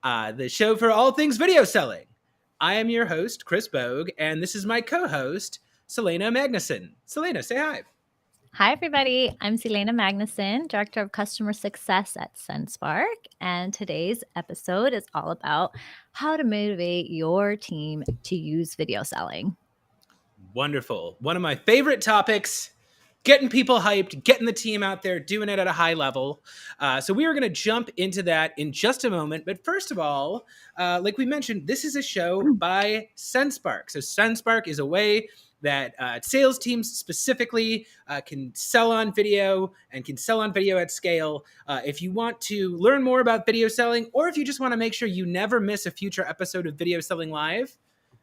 the show for all things video selling. I am your host, Chris Bogue, and this is my co-host, Selena Magnuson. Selena, say hi. Hi, everybody. I'm Selena Magnuson, Director of Customer Success at Sendspark. And today's episode is all about how to motivate your team to use video selling. Wonderful. One of my favorite topics, getting people hyped, getting the team out there, doing it at a high level. So we are going to jump into that in just a moment. But first of all, like we mentioned, this is a show by Sendspark. So Sendspark is a way that sales teams specifically can sell on video and can sell on video at scale. If you want to learn more about video selling, or if you just want to make sure you never miss a future episode of Video Selling Live,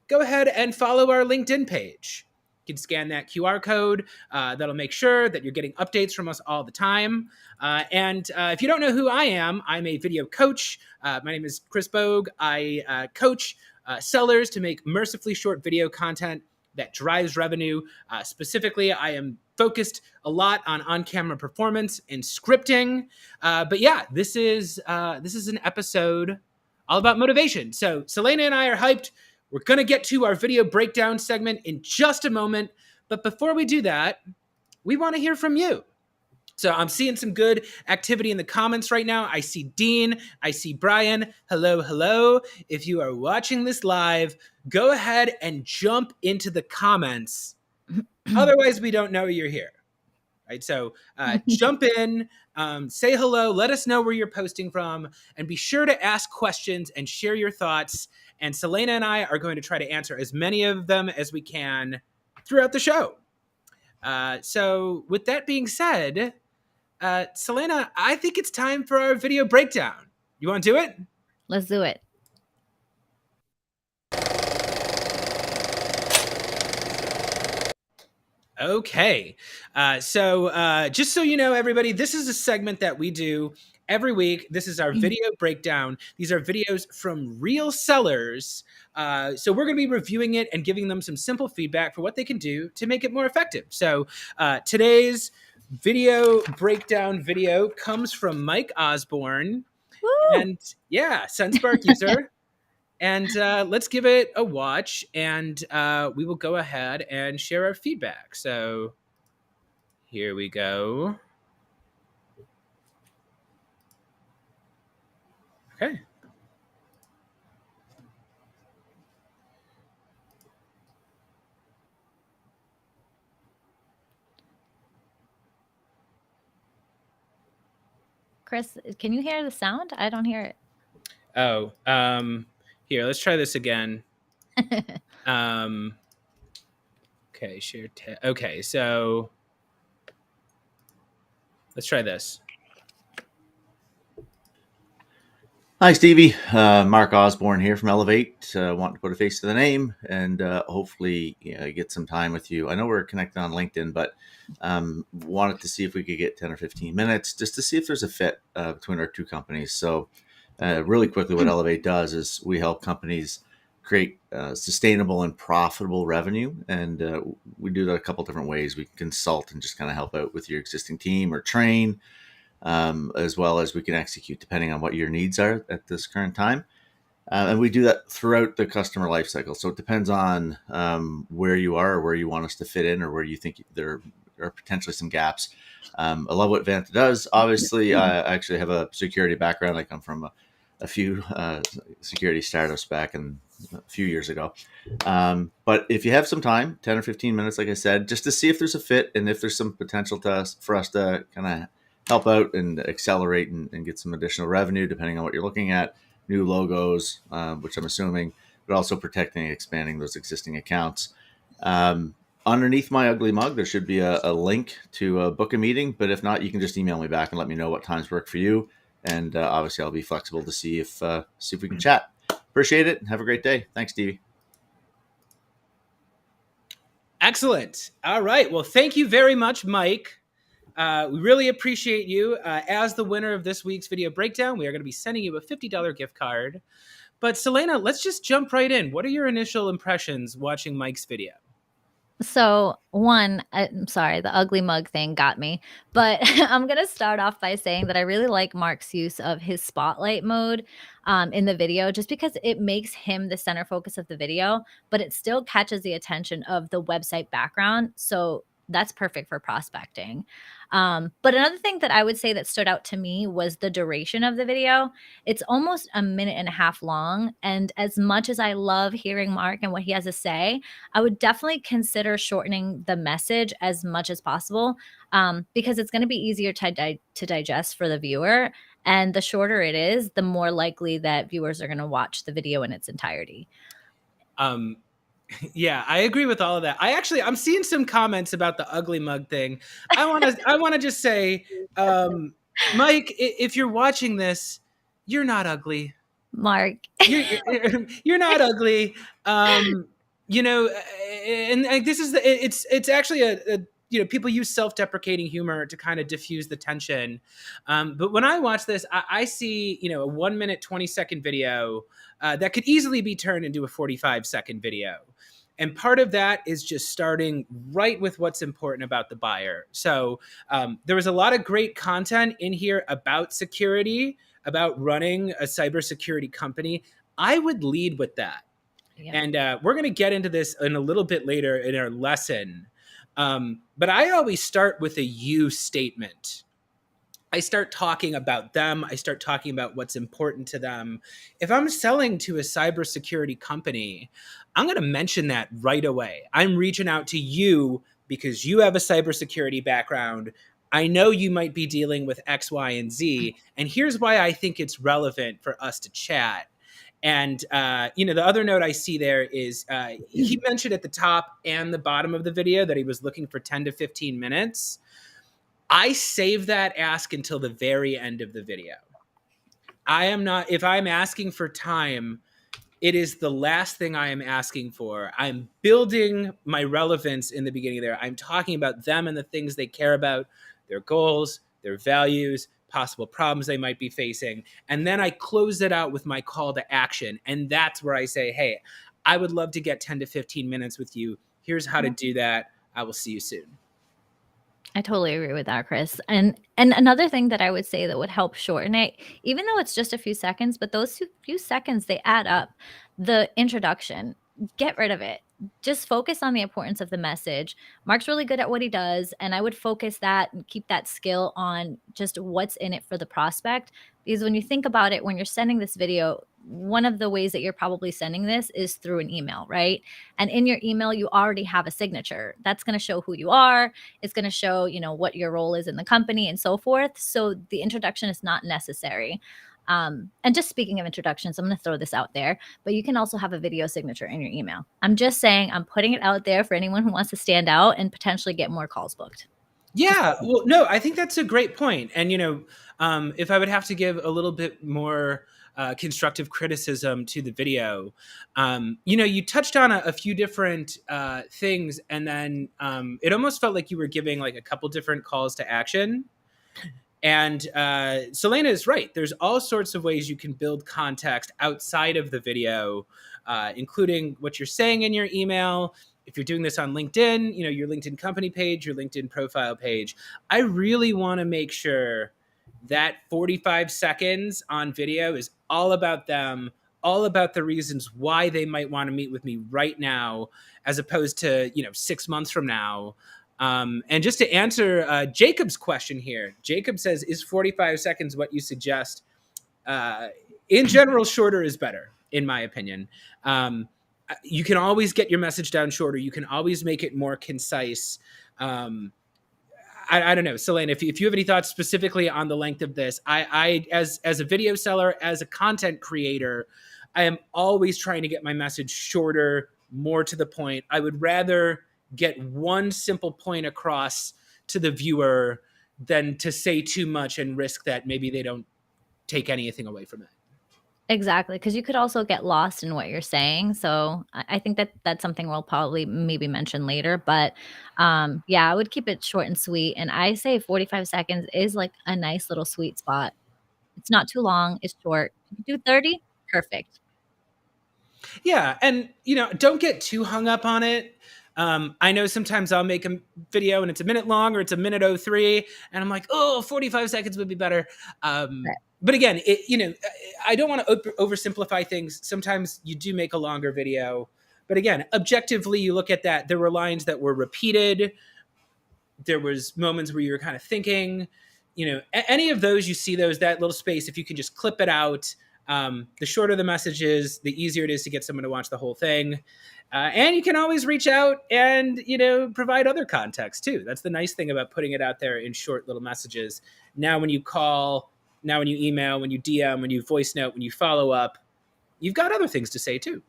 go ahead and follow our LinkedIn page. You can scan that QR code. That'll make sure that you're getting updates from us all the time. And if you don't know who I am, I'm a video coach. My name is Chris Bogue. I coach sellers to make mercifully short video content that drives revenue. Specifically, I am focused a lot on camera performance and scripting. But yeah, this is an episode all about motivation. So Selena and I are hyped. We're going to get to our video breakdown segment in just a moment. But before we do that, we want to hear from you. So I'm seeing some good activity in the comments right now. I see Dean. I see Brian. Hello, hello. If you are watching this live, go ahead and jump into the comments. Otherwise, we don't know you're here. Right? So jump in, say hello, let us know where you're posting from, and be sure to ask questions and share your thoughts. And Selena and I are going to try to answer as many of them as we can throughout the show. So with that being said, Selena, I think it's time for our video breakdown. You want to do it? Let's do it. Okay. So just so you know, everybody, this is a segment that we do every week. This is our video breakdown. These are videos from real sellers. So we're going to be reviewing it and giving them some simple feedback for what they can do to make it more effective. So today's video breakdown video comes from Mike Osborne. Woo! And yeah, Sendspark user. And let's give it a watch, and we will go ahead and share our feedback. So here we go. Okay. Chris, can you hear the sound? I don't hear it. Oh, here, let's try this again. Okay, share. Okay, so let's try this. Hi, Stevie. Mark Osborne here from Elevate. Want to put a face to the name and hopefully get some time with you. I know we're connected on LinkedIn, but wanted to see if we could get 10 or 15 minutes just to see if there's a fit between our two companies. So really quickly, what Elevate does is we help companies create sustainable and profitable revenue. And we do that a couple different ways. We can consult and just kind of help out with your existing team or train. As well as we can execute depending on what your needs are at this current time. And we do that throughout the customer lifecycle. So it depends on where you are or where you want us to fit in or where you think there are potentially some gaps. I love what Vanta does. Obviously, I actually have a security background. I come from a few security startups back in a few years ago. But if you have some time, 10 or 15 minutes, like I said, just to see if there's a fit and if there's some potential for us to kind of help out and accelerate and get some additional revenue, depending on what you're looking at, new logos, which I'm assuming, but also protecting and expanding those existing accounts. Underneath my ugly mug, there should be a link to book a meeting, but if not, you can just email me back and let me know what times work for you. And obviously I'll be flexible to see if we can chat. Appreciate it. Have a great day. Thanks, Stevie. Excellent. All right. Well, thank you very much, Mike. We really appreciate you. As the winner of this week's video breakdown, we are going to be sending you a $50 gift card. But Selena, let's just jump right in. What are your initial impressions watching Mike's video? So, one, I'm sorry, the ugly mug thing got me, but I'm gonna start off by saying that I really like Mark's use of his spotlight mode in the video, just because it makes him the center focus of the video, but it still catches the attention of the website background. So that's perfect for prospecting. But another thing that I would say that stood out to me was the duration of the video. It's almost a minute and a half long. And as much as I love hearing Mark and what he has to say, I would definitely consider shortening the message as much as possible, because it's going to be easier to digest for the viewer. And the shorter it is, the more likely that viewers are going to watch the video in its entirety. Um, yeah, I agree with all of that. I'm seeing some comments about the ugly mug thing. I want to just say, Mike, if you're watching this, you're not ugly. Mark. You're not ugly. You know, and this is it's actually a people use self-deprecating humor to kind of diffuse the tension. But when I watch this, I see a 1 minute 20-second video that could easily be turned into a 45-second video. And part of that is just starting right with what's important about the buyer. So there was a lot of great content in here about security, about running a cybersecurity company. I would lead with that. Yeah. And we're going to get into this in a little bit later in our lesson. But I always start with a you statement. I start talking about them. I start talking about what's important to them. If I'm selling to a cybersecurity company, I'm going to mention that right away. I'm reaching out to you because you have a cybersecurity background. I know you might be dealing with X, Y, and Z. And here's why I think it's relevant for us to chat. And, the other note I see there is he mentioned at the top and the bottom of the video that he was looking for 10 to 15 minutes. I save that ask until the very end of the video. If I'm asking for time, it is the last thing I am asking for. I'm building my relevance in the beginning there. I'm talking about them and the things they care about, their goals, their values, possible problems they might be facing. And then I close it out with my call to action. And that's where I say, hey, I would love to get 10 to 15 minutes with you. Here's how to do that. I will see you soon. I totally agree with that, Chris. And another thing that I would say that would help shorten it, even though it's just a few seconds, but those few seconds, they add up. The introduction, get rid of it. Just focus on the importance of the message. Mark's really good at what he does, and I would focus that and keep that skill on just what's in it for the prospect. Because when you think about it, when you're sending this video, one of the ways that you're probably sending this is through an email, right? And in your email, you already have a signature. That's going to show who you are. It's going to show, what your role is in the company and so forth. So the introduction is not necessary. And just speaking of introductions, I'm going to throw this out there, but you can also have a video signature in your email. I'm just saying, I'm putting it out there for anyone who wants to stand out and potentially get more calls booked. Yeah, well, no, I think that's a great point. And, if I would have to give a little bit more constructive criticism to the video, you touched on a few different things, and then it almost felt like you were giving like a couple different calls to action. And Selena is right. There's all sorts of ways you can build context outside of the video, including what you're saying in your email. If you're doing this on LinkedIn, your LinkedIn company page, your LinkedIn profile page, I really want to make sure that 45 seconds on video is all about them, all about the reasons why they might want to meet with me right now, as opposed to, 6 months from now. And just to answer Jacob's question here, Jacob says, is 45 seconds what you suggest? In general, shorter is better, in my opinion. You can always get your message down shorter. You can always make it more concise. I don't know, Selene, if you have any thoughts specifically on the length of this, I as a video seller, as a content creator, I am always trying to get my message shorter, more to the point. I would rather get one simple point across to the viewer than to say too much and risk that maybe they don't take anything away from it. Exactly, because you could also get lost in what you're saying. So I think that that's something we'll probably maybe mention later. But yeah, I would keep it short and sweet. And I say 45 seconds is like a nice little sweet spot. It's not too long. It's short. If you do 30, perfect. Yeah, and don't get too hung up on it. I know sometimes I'll make a video and it's a minute long or it's a minute 03, and I'm like, oh, 45 seconds would be better. But again, I don't want to oversimplify things. Sometimes you do make a longer video. But again, objectively, you look at that. There were lines that were repeated. There was moments where you were kind of thinking, any of those, you see that little space, if you can just clip it out, the shorter the message is, the easier it is to get someone to watch the whole thing. And you can always reach out and, provide other context too. That's the nice thing about putting it out there in short little messages. Now, when you call, now when you email, when you DM, when you voice note, when you follow up, you've got other things to say too.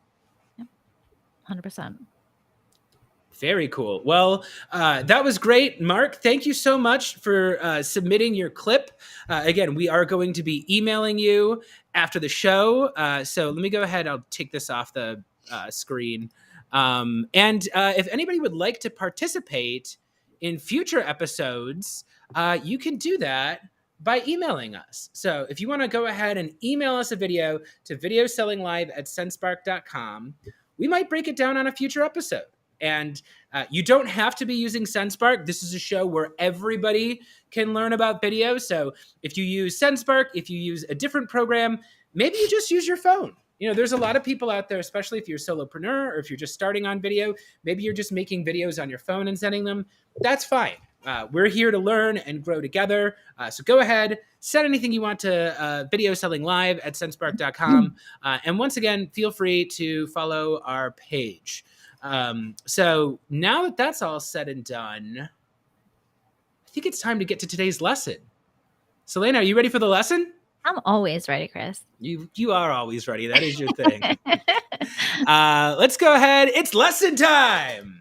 100%. Very cool. Well, that was great. Mark, thank you so much for submitting your clip. Again, we are going to be emailing you after the show. So let me go ahead. I'll take this off the screen. And if anybody would like to participate in future episodes, you can do that by emailing us. So if you want to go ahead and email us a video to videosellinglive@sendspark.com, we might break it down on a future episode. And you don't have to be using Sendspark. This is a show where everybody can learn about video. So if you use Sendspark, if you use a different program, maybe you just use your phone. There's a lot of people out there, especially if you're a solopreneur or if you're just starting on video, maybe you're just making videos on your phone and sending them. That's fine. We're here to learn and grow together. So go ahead, send anything you want to videosellinglive@sendspark.com. And once again, feel free to follow our page. So now that that's all said and done, I think it's time to get to today's lesson. Selena, are you ready for the lesson? I'm always ready, Chris. You are always ready. That is your thing. Let's go ahead. It's lesson time.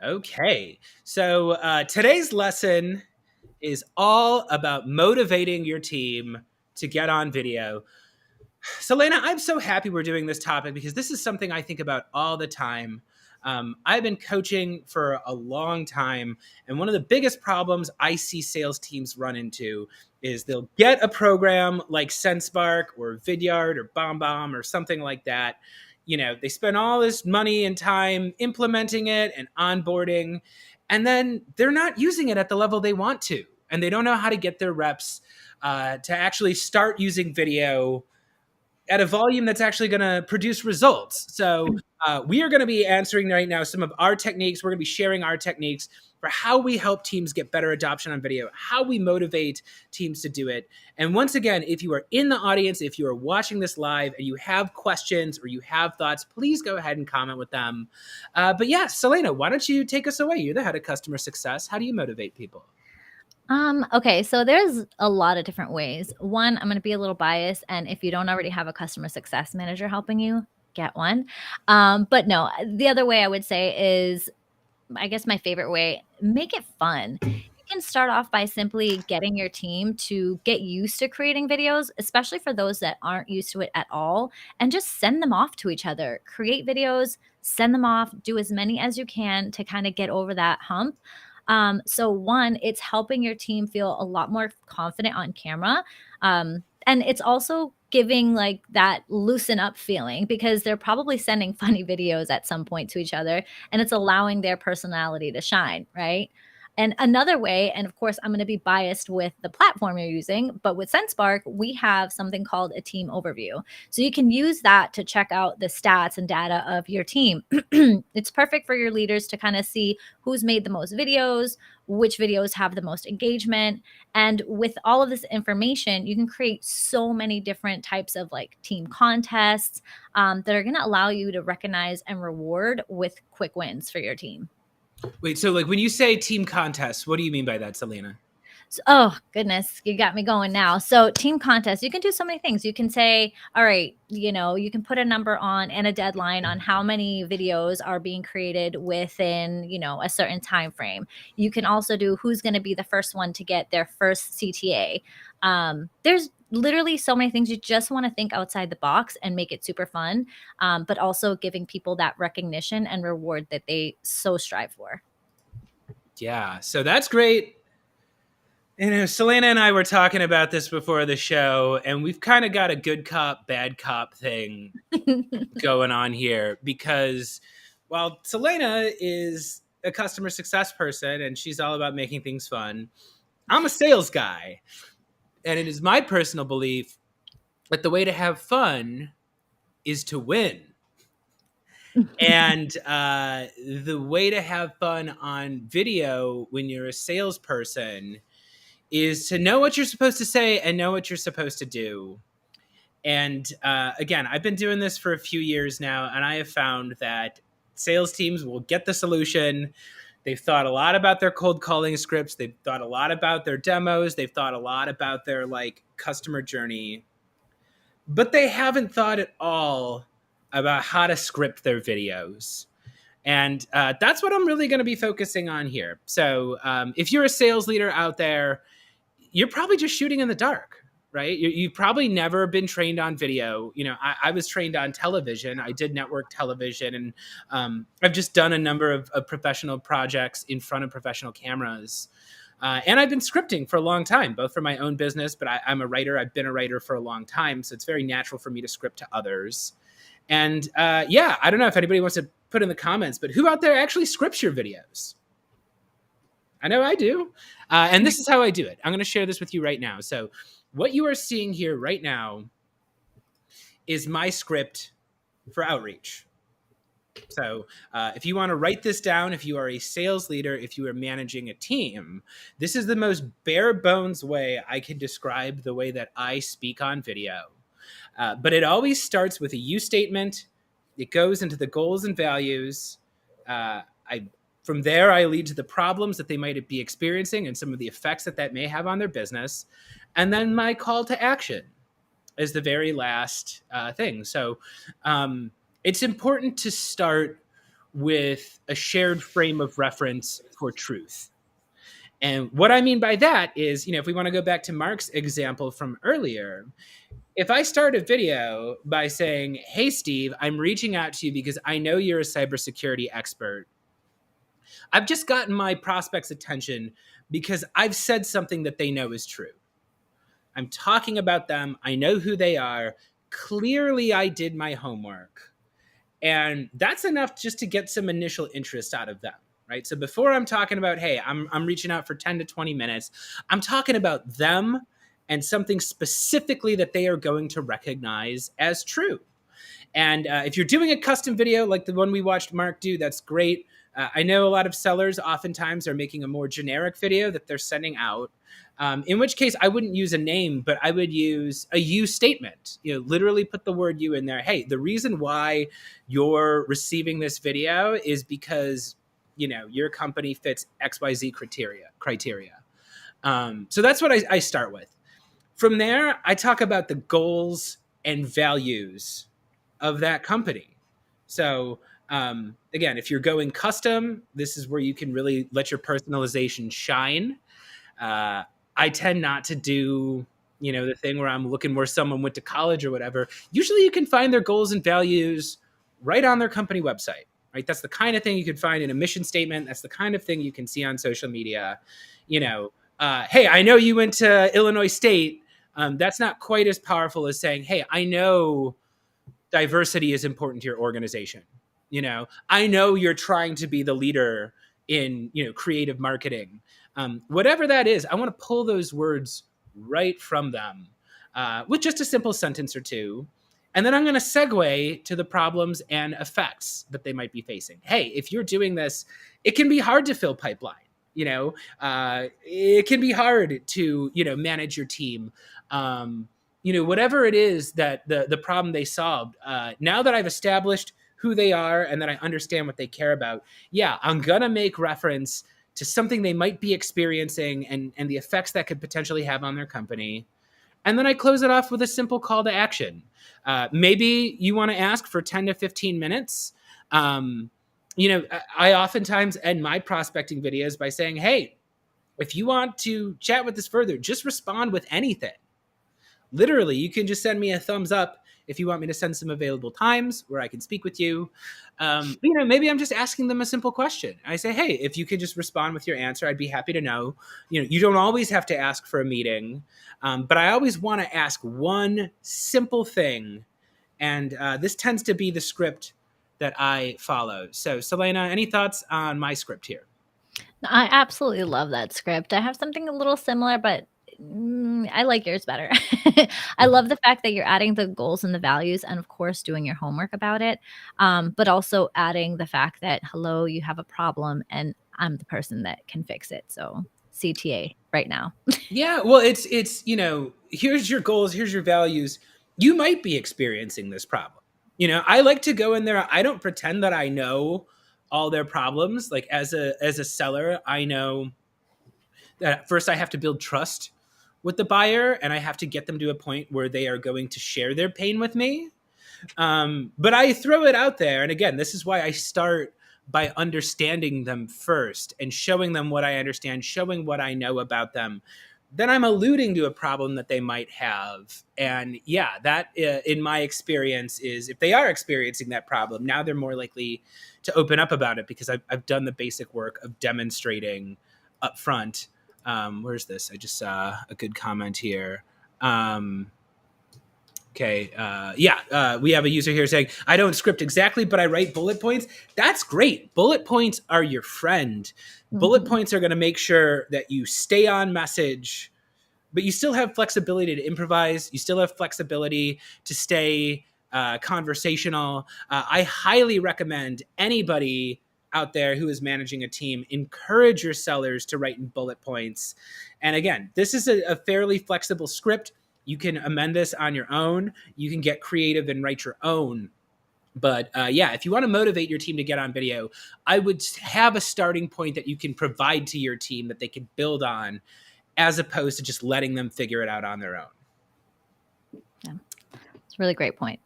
Okay. So today's lesson is all about motivating your team to get on video. Selena, I'm so happy we're doing this topic because this is something I think about all the time. I've been coaching for a long time, and one of the biggest problems I see sales teams run into is they'll get a program like Sendspark or Vidyard or BombBomb or something like that. They spend all this money and time implementing it and onboarding, and then they're not using it at the level they want to. And they don't know how to get their reps to actually start using video at a volume that's actually going to produce results. So we are going to be answering right now some of our techniques. We're going to be sharing our techniques for how we help teams get better adoption on video, how we motivate teams to do it. And once again, if you are in the audience, if you are watching this live and you have questions or you have thoughts, please go ahead and comment with them. But yeah, Selena, why don't you take us away? You're the head of customer success. How do you motivate people? Okay, so there's a lot of different ways. One, I'm going to be a little biased, and if you don't already have a customer success manager helping you, get one. But no, the other way I would say is, I guess my favorite way, make it fun. You can start off by simply getting your team to get used to creating videos, especially for those that aren't used to it at all, and just send them off to each other. Create videos, send them off, do as many as you can to kind of get over that hump. So one, it's helping your team feel a lot more confident on camera. And it's also giving like that loosen up feeling because they're probably sending funny videos at some point to each other, and it's allowing their personality to shine, right? And another way, and of course, I'm going to be biased with the platform you're using, but with Sendspark, we have something called a team overview. So you can use that to check out the stats and data of your team. It's perfect for your leaders to kind of see who's made the most videos, which videos have the most engagement. And with all of this information, you can create so many different types of like team contests that are going to allow you to recognize and reward with quick wins for your team. Wait, so like when you say team contests, what do you mean by that, Selena? So, oh goodness, you got me going now. So team contests, you can do so many things. You can say, all right, you can put a number on and a deadline on how many videos are being created within, a certain time frame. You can also do who's going to be the first one to get their first CTA. There's literally so many things. You just want to think outside the box and make it super fun, but also giving people that recognition and reward that they so strive for. Yeah, so that's great. Selena and I were talking about this before the show, and we've kind of got a good cop, bad cop thing going on here because while Selena is a customer success person and she's all about making things fun, I'm a sales guy. And it is my personal belief that the way to have fun is to win. And the way to have fun on video when you're a salesperson is to know what you're supposed to say and know what you're supposed to do. And again, I've been doing this for a few years now, and I have found that sales teams will get the solution. They've thought a lot about their cold calling scripts. They've thought a lot about their demos. They've thought a lot about their customer journey, but they haven't thought at all about how to script their videos. And that's what I'm really going to be focusing on here. So if you're a sales leader out there, you're probably just shooting in the dark, right? You've probably never been trained on video. I was trained on television. I did network television, and I've just done a number of professional projects in front of professional cameras. And I've been scripting for a long time, both for my own business, but I'm a writer. I've been a writer for a long time, so it's very natural for me to script to others. And I don't know if anybody wants to put in the comments, but who out there actually scripts your videos? I know I do. And this is how I do it. I'm going to share this with you right now. So what you are seeing here right now is my script for outreach. So if you want to write this down, if you are a sales leader, if you are managing a team, this is the most bare bones way I can describe the way that I speak on video. But it always starts with a you statement. It goes into the goals and values. From there, I lead to the problems that they might be experiencing and some of the effects that may have on their business. And then my call to action is the very last thing. So it's important to start with a shared frame of reference for truth. And what I mean by that is, if we want to go back to Mark's example from earlier, if I start a video by saying, hey, Steve, I'm reaching out to you because I know you're a cybersecurity expert. I've just gotten my prospects' attention because I've said something that they know is true. I'm talking about them. I know who they are. Clearly, I did my homework. And that's enough just to get some initial interest out of them, right? So before I'm talking about, hey, I'm reaching out for 10 to 20 minutes, I'm talking about them and something specifically that they are going to recognize as true. And if you're doing a custom video like the one we watched Mark do, that's great. I know a lot of sellers oftentimes are making a more generic video that they're sending out, in which case I wouldn't use a name, but I would use a you statement. Literally put the word you in there. Hey, the reason why you're receiving this video is because, your company fits XYZ criteria. So that's what I start with. From there, I talk about the goals and values of that company. So again, if you're going custom, this is where you can really let your personalization shine. I tend not to do, the thing where I'm looking where someone went to college or whatever. Usually you can find their goals and values right on their company website, right? That's the kind of thing you could find in a mission statement. That's the kind of thing you can see on social media. Hey, I know you went to Illinois State. That's not quite as powerful as saying, hey, I know diversity is important to your organization. I know you're trying to be the leader in, creative marketing. Whatever that is, I want to pull those words right from them with just a simple sentence or two. And then I'm going to segue to the problems and effects that they might be facing. Hey, if you're doing this, it can be hard to fill pipeline. It can be hard to, manage your team. Whatever it is that the problem they solved, now that I've established who they are and that I understand what they care about, I'm going to make reference to something they might be experiencing and the effects that could potentially have on their company. And then I close it off with a simple call to action. Maybe you want to ask for 10 to 15 minutes. I oftentimes end my prospecting videos by saying, hey, if you want to chat with us further, just respond with anything. Literally, you can just send me a thumbs up if you want me to send some available times where I can speak with you. Maybe I'm just asking them a simple question. I say, hey, if you could just respond with your answer, I'd be happy to know. You don't always have to ask for a meeting, but I always want to ask one simple thing. And this tends to be the script that I follow. So, Selena, any thoughts on my script here? I absolutely love that script. I have something a little similar, but I like yours better. I love the fact that you're adding the goals and the values, and of course, doing your homework about it. But also adding the fact that, hello, you have a problem, and I'm the person that can fix it. So, CTA right now. Yeah, well, it's here's your goals, here's your values. You might be experiencing this problem. I like to go in there. I don't pretend that I know all their problems. Like as a seller, I know that first I have to build trust with the buyer, and I have to get them to a point where they are going to share their pain with me. But I throw it out there, and again, this is why I start by understanding them first and showing them what I understand, showing what I know about them. Then I'm alluding to a problem that they might have. And yeah, that in my experience is if they are experiencing that problem, now they're more likely to open up about it because I've done the basic work of demonstrating up front. Where's this? I just saw a good comment here. Okay. We have a user here saying, I don't script exactly, but I write bullet points. That's great. Bullet points are your friend. Bullet points are going to make sure that you stay on message, but you still have flexibility to improvise. You still have flexibility to stay conversational. I highly recommend anybody out there who is managing a team, encourage your sellers to write in bullet points. And again, this is a fairly flexible script. You can amend this on your own. You can get creative and write your own. But if you want to motivate your team to get on video, I would have a starting point that you can provide to your team that they can build on, as opposed to just letting them figure it out on their own. Yeah, it's a really great point.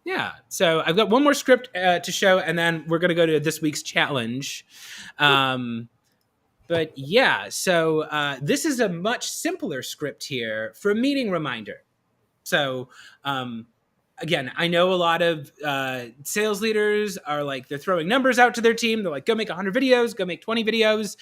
Yeah. So I've got one more script to show, and then we're going to go to this week's challenge. But yeah, so this is a much simpler script here for a meeting reminder. So again, I know a lot of sales leaders are like, they're throwing numbers out to their team. They're like, go make 100 videos, go make 20 videos.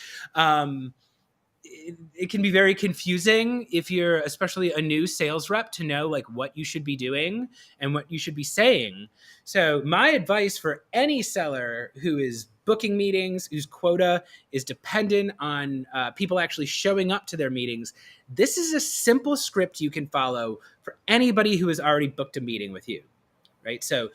It can be very confusing if you're especially a new sales rep to know like what you should be doing and what you should be saying. So my advice for any seller who is booking meetings, whose quota is dependent on people actually showing up to their meetings, this is a simple script you can follow for anybody who has already booked a meeting with you. Right. So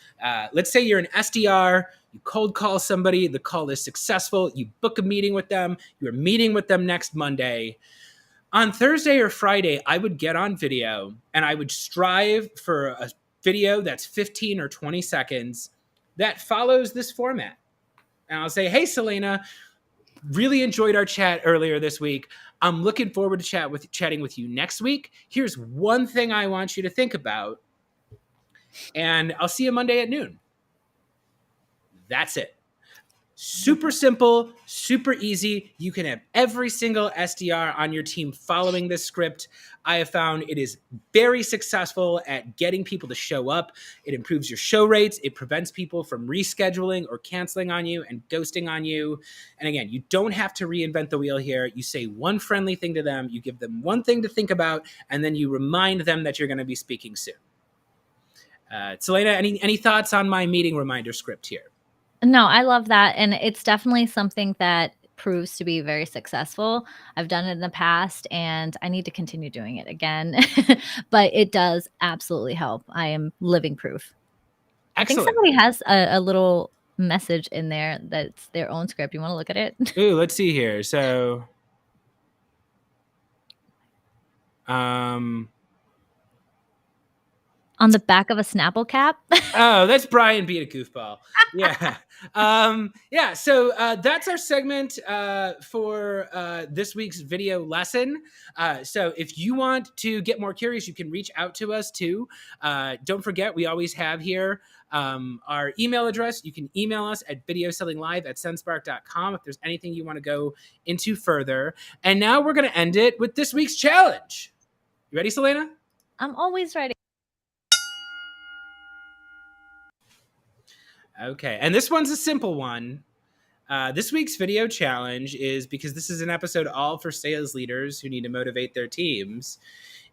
let's say you're an SDR, you cold call somebody, the call is successful, you book a meeting with them, you're meeting with them next Monday. On Thursday or Friday, I would get on video and I would strive for a video that's 15 or 20 seconds that follows this format. And I'll say, hey, Selena, really enjoyed our chat earlier this week. I'm looking forward to chatting with you next week. Here's one thing I want you to think about. And I'll see you Monday at noon. That's it. Super simple, super easy. You can have every single SDR on your team following this script. I have found it is very successful at getting people to show up. It improves your show rates. It prevents people from rescheduling or canceling on you and ghosting on you. And again, you don't have to reinvent the wheel here. You say one friendly thing to them, you give them one thing to think about, and then you remind them that you're going to be speaking soon. Selena, any thoughts on my meeting reminder script here? No, I love that. And it's definitely something that proves to be very successful. I've done it in the past and I need to continue doing it again. But it does absolutely help. I am living proof. Excellent. I think somebody has a little message in there that's their own script. You want to look at it? Ooh, let's see here. So, on the back of a Snapple cap. Oh, that's Brian being a goofball. Yeah. So that's our segment for this week's video lesson. So if you want to get more curious, you can reach out to us too. Don't forget, we always have here our email address. You can email us at videosellinglive@sendspark.com if there's anything you want to go into further. And now we're going to end it with this week's challenge. You ready, Selena? I'm always ready. Okay. And this one's a simple one. This week's video challenge is, because this is an episode all for sales leaders who need to motivate their teams,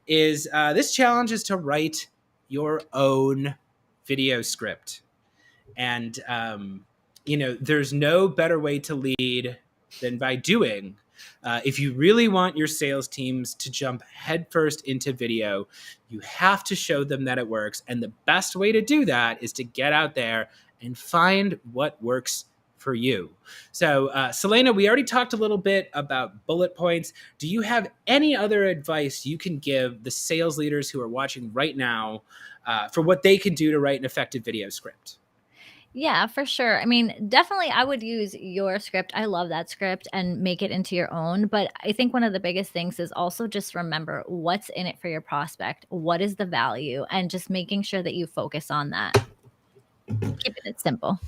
is this challenge is to write your own video script. And, there's no better way to lead than by doing. If you really want your sales teams to jump headfirst into video, you have to show them that it works. And the best way to do that is to get out there and find what works for you. So, Selena, we already talked a little bit about bullet points. Do you have any other advice you can give the sales leaders who are watching right now for what they can do to write an effective video script? Yeah, for sure. I mean, definitely I would use your script. I love that script and make it into your own. But I think one of the biggest things is also just remember what's in it for your prospect. What is the value? And just making sure that you focus on that. Keeping it simple.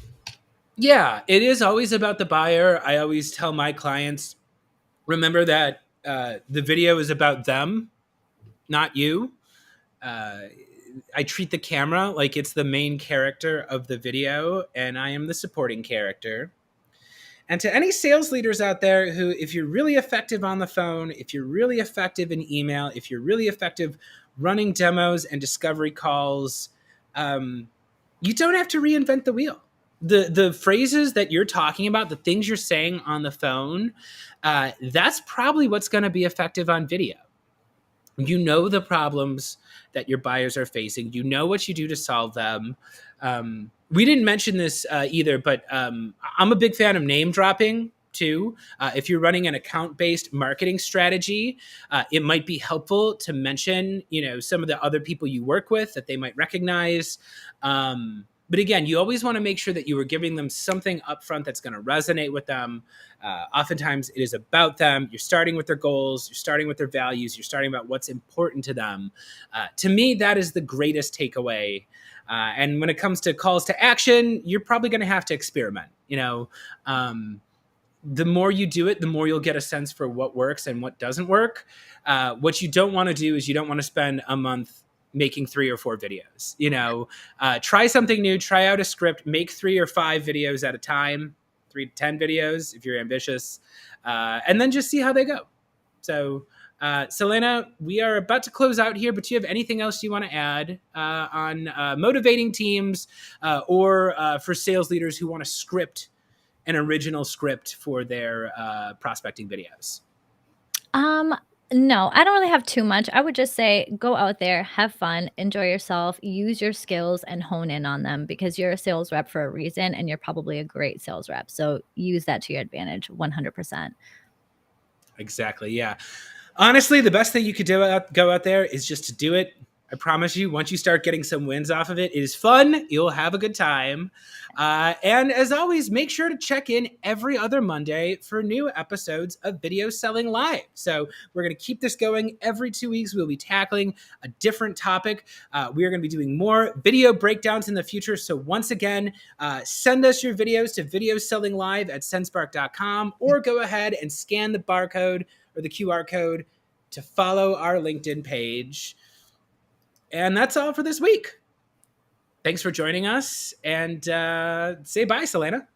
Yeah, it is always about the buyer. I always tell my clients, remember that the video is about them, not you. I treat the camera like it's the main character of the video, and I am the supporting character. And to any sales leaders out there who, if you're really effective on the phone, if you're really effective in email, if you're really effective running demos and discovery calls, you don't have to reinvent the wheel. The phrases that you're talking about, the things you're saying on the phone, that's probably what's going to be effective on video. You know the problems that your buyers are facing. You know what you do to solve them. We didn't mention this either, but I'm a big fan of name dropping too. If you're running an account-based marketing strategy, it might be helpful to mention, some of the other people you work with that they might recognize. But again, you always want to make sure that you are giving them something upfront that's going to resonate with them. Oftentimes it is about them. You're starting with their goals. You're starting with their values. You're starting about what's important to them. To me, that is the greatest takeaway. And when it comes to calls to action, you're probably going to have to experiment. The more you do it, the more you'll get a sense for what works and what doesn't work. What you don't want to do is you don't want to spend a month making 3 or 4 videos. Try something new, try out a script, make 3 or 5 videos at a time, 3 to 10 videos if you're ambitious, and then just see how they go. So, Selena, we are about to close out here, but do you have anything else you want to add on motivating teams or for sales leaders who want to script an original script for their prospecting videos? No, I don't really have too much. I would just say go out there, have fun, enjoy yourself, use your skills and hone in on them because you're a sales rep for a reason and you're probably a great sales rep. So use that to your advantage 100%. Exactly. Yeah. Honestly, the best thing you could go out there is just to do it. I promise you, once you start getting some wins off of it, it is fun. You'll have a good time. And as always, make sure to check in every other Monday for new episodes of Video Selling Live. So we're going to keep this going every 2 weeks. We'll be tackling a different topic. We are going to be doing more video breakdowns in the future. So once again, send us your videos to videosellinglive@sendspark.com or go ahead and scan the barcode or the QR code to follow our LinkedIn page. And that's all for this week. Thanks for joining us, and say bye, Selena.